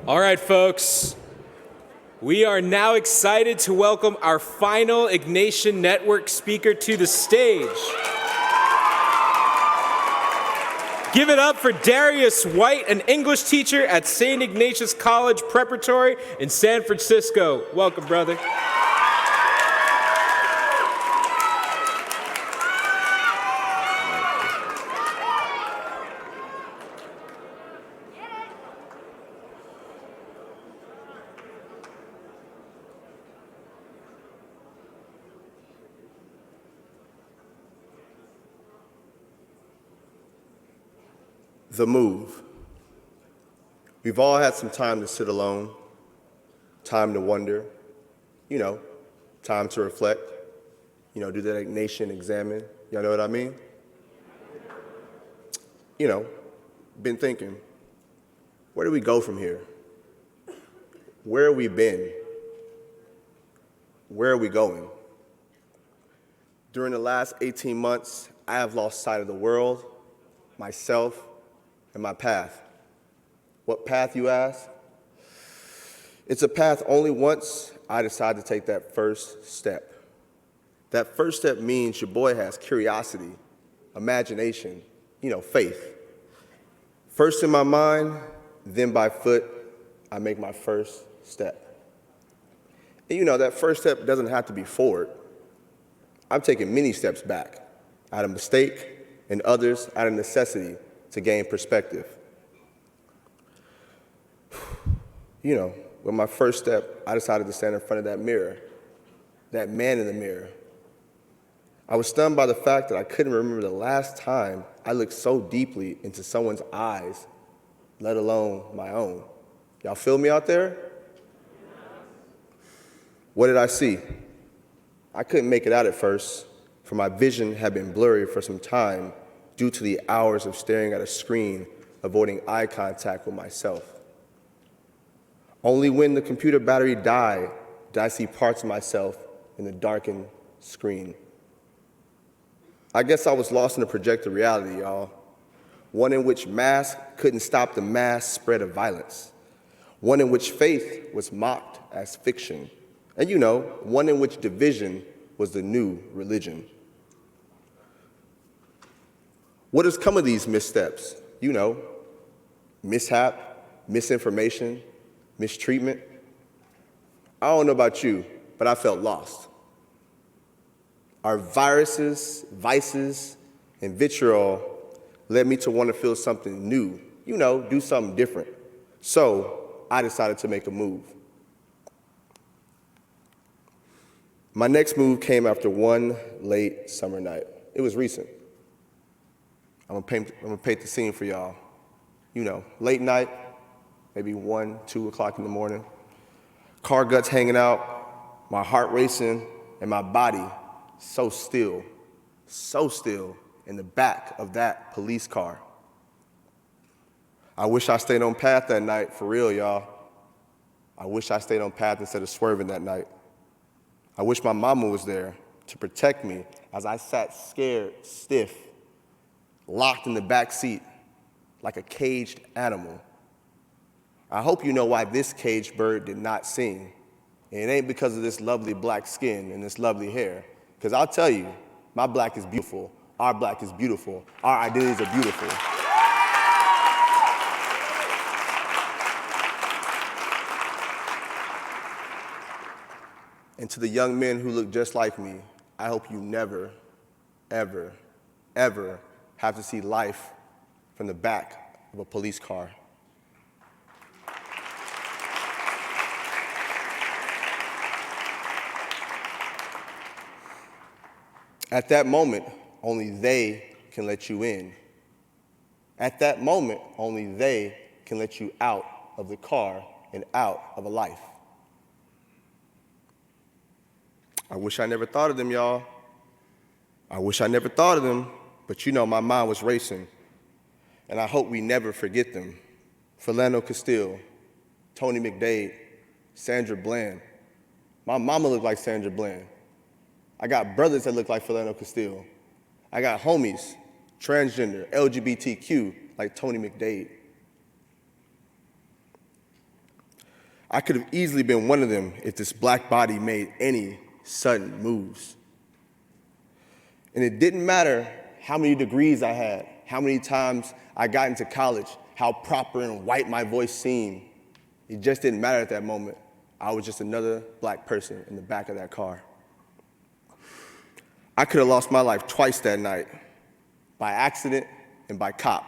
All right, folks. We are now excited to welcome our final Ignatian Network speaker to the stage. Give it up for Darius White, an English teacher at St. Ignatius College Preparatory in San Francisco. Welcome, brother. The move. We've all had some time to sit alone, time to wonder, time to reflect, do that Ignatian examine. Y'all know what I mean? Been thinking, where do we go from here? Where have we been? Where are we going? During the last 18 months, I have lost sight of the world, myself, and my path. What path, you ask? It's a path only once I decide to take that first step. That first step means your boy has curiosity, imagination, faith. First in my mind, then by foot, I make my first step. And that first step doesn't have to be forward. I'm taking many steps back, out of mistake, and others out of necessity, to gain perspective. With my first step, I decided to stand in front of that mirror, that man in the mirror. I was stunned by the fact that I couldn't remember the last time I looked so deeply into someone's eyes, let alone my own. Y'all feel me out there? What did I see? I couldn't make it out at first, for my vision had been blurry for some time due to the hours of staring at a screen, avoiding eye contact with myself. Only when the computer battery died did I see parts of myself in the darkened screen. I guess I was lost in a projected reality, y'all. One in which mass couldn't stop the mass spread of violence. One in which faith was mocked as fiction. And one in which division was the new religion. What has come of these missteps? Mishap, misinformation, mistreatment. I don't know about you, but I felt lost. Our viruses, vices, and vitriol led me to want to feel something new, do something different. So I decided to make a move. My next move came after one late summer night. It was recent. I'm gonna paint the scene for y'all. Late night, maybe 1, 2 o'clock in the morning. Car guts hanging out, my heart racing, and my body so still in the back of that police car. I wish I stayed on path that night, for real, y'all. I wish I stayed on path instead of swerving that night. I wish my mama was there to protect me as I sat scared, stiff, locked in the back seat like a caged animal. I hope you know why this caged bird did not sing. And it ain't because of this lovely black skin and this lovely hair. Because I'll tell you, my black is beautiful, our black is beautiful, our identities are beautiful. And to the young men who look just like me, I hope you never, ever, ever have to see life from the back of a police car. At that moment, only they can let you in. At that moment, only they can let you out of the car and out of a life. I wish I never thought of them, y'all. I wish I never thought of them, but my mind was racing. And I hope we never forget them. Philando Castile, Tony McDade, Sandra Bland. My mama looked like Sandra Bland. I got brothers that look like Philando Castile. I got homies, transgender, LGBTQ, like Tony McDade. I could have easily been one of them if this black body made any sudden moves. And it didn't matter how many degrees I had, how many times I got into college, how proper and white my voice seemed. It just didn't matter at that moment. I was just another black person in the back of that car. I could have lost my life twice that night, by accident and by cop.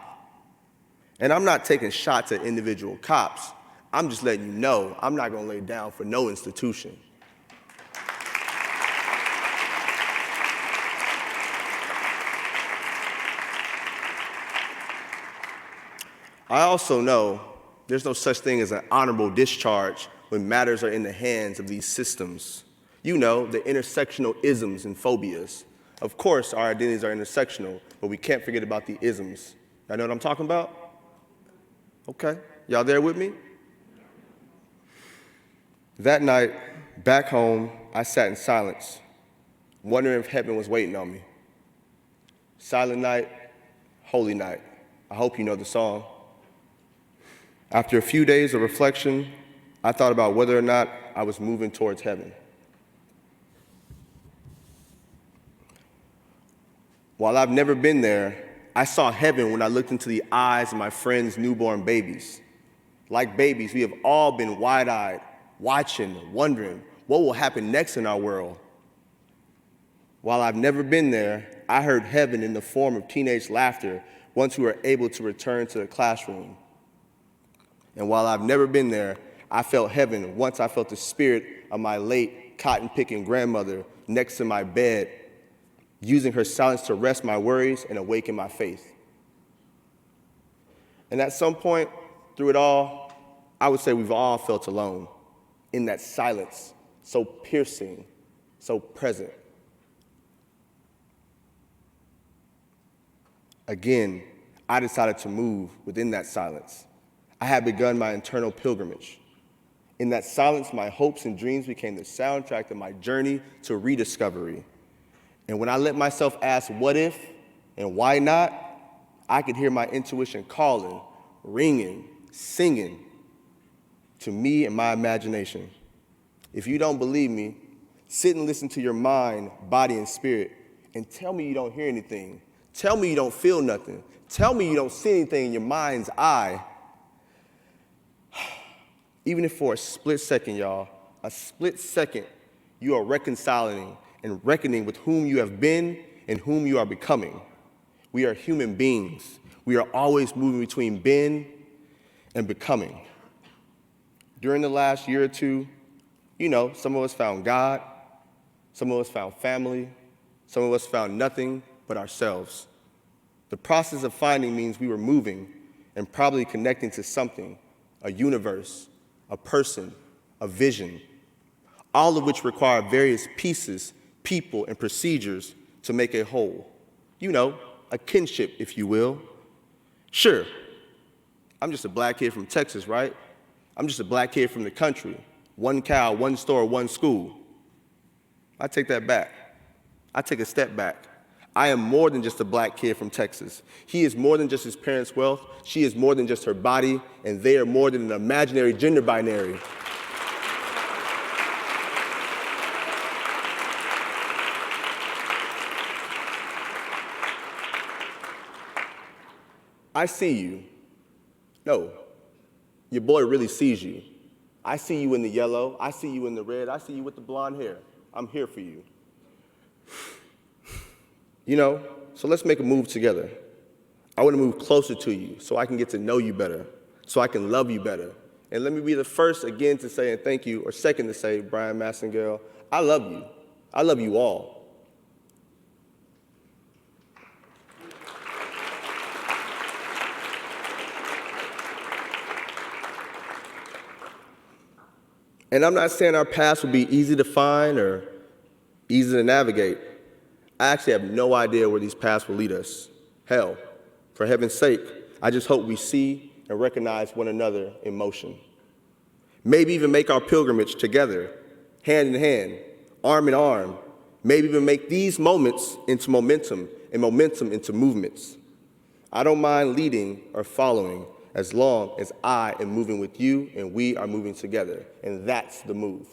And I'm not taking shots at individual cops. I'm just letting you know I'm not gonna lay down for no institution. I also know there's no such thing as an honorable discharge when matters are in the hands of these systems. You know, the intersectional isms and phobias. Of course, our identities are intersectional, but we can't forget about the isms. Y'all know what I'm talking about? Okay, y'all there with me? That night, back home, I sat in silence, wondering if heaven was waiting on me. Silent night, holy night. I hope you know the song. After a few days of reflection, I thought about whether or not I was moving towards heaven. While I've never been there, I saw heaven when I looked into the eyes of my friends' newborn babies. Like babies, we have all been wide-eyed, watching, wondering what will happen next in our world. While I've never been there, I heard heaven in the form of teenage laughter once we were able to return to the classroom. And while I've never been there, I felt heaven once I felt the spirit of my late cotton-picking grandmother next to my bed, using her silence to rest my worries and awaken my faith. And at some point through it all, I would say we've all felt alone in that silence, so piercing, so present. Again, I decided to move within that silence. I had begun my internal pilgrimage. In that silence, my hopes and dreams became the soundtrack of my journey to rediscovery. And when I let myself ask what if and why not, I could hear my intuition calling, ringing, singing to me and my imagination. If you don't believe me, sit and listen to your mind, body, and spirit, and tell me you don't hear anything. Tell me you don't feel nothing. Tell me you don't see anything in your mind's eye. Even if for a split second, y'all, a split second, you are reconciling and reckoning with whom you have been and whom you are becoming. We are human beings. We are always moving between being and becoming. During the last year or two, you know, some of us found God, some of us found family, some of us found nothing but ourselves. The process of finding means we were moving and probably connecting to something, a universe, a person, a vision, all of which require various pieces, people, and procedures to make a whole. You know, a kinship, if you will. Sure, I'm just a black kid from Texas, right? I'm just a black kid from the country. One cow, one store, one school. I take that back. I take a step back. I am more than just a black kid from Texas. He is more than just his parents' wealth. She is more than just her body, and they are more than an imaginary gender binary. I see you. No, your boy really sees you. I see you in the yellow. I see you in the red. I see you with the blonde hair. I'm here for you. You know, so let's make a move together. I want to move closer to you so I can get to know you better, so I can love you better. And let me be the first again to say and thank you, or second to say, Brian Massengale, I love you. I love you all. And I'm not saying our paths will be easy to find or easy to navigate. I actually have no idea where these paths will lead us. Hell, for heaven's sake, I just hope we see and recognize one another in motion. Maybe even make our pilgrimage together, hand in hand, arm in arm. Maybe even make these moments into momentum and momentum into movements. I don't mind leading or following. as long as I am moving with you and we are moving together. And that's the move.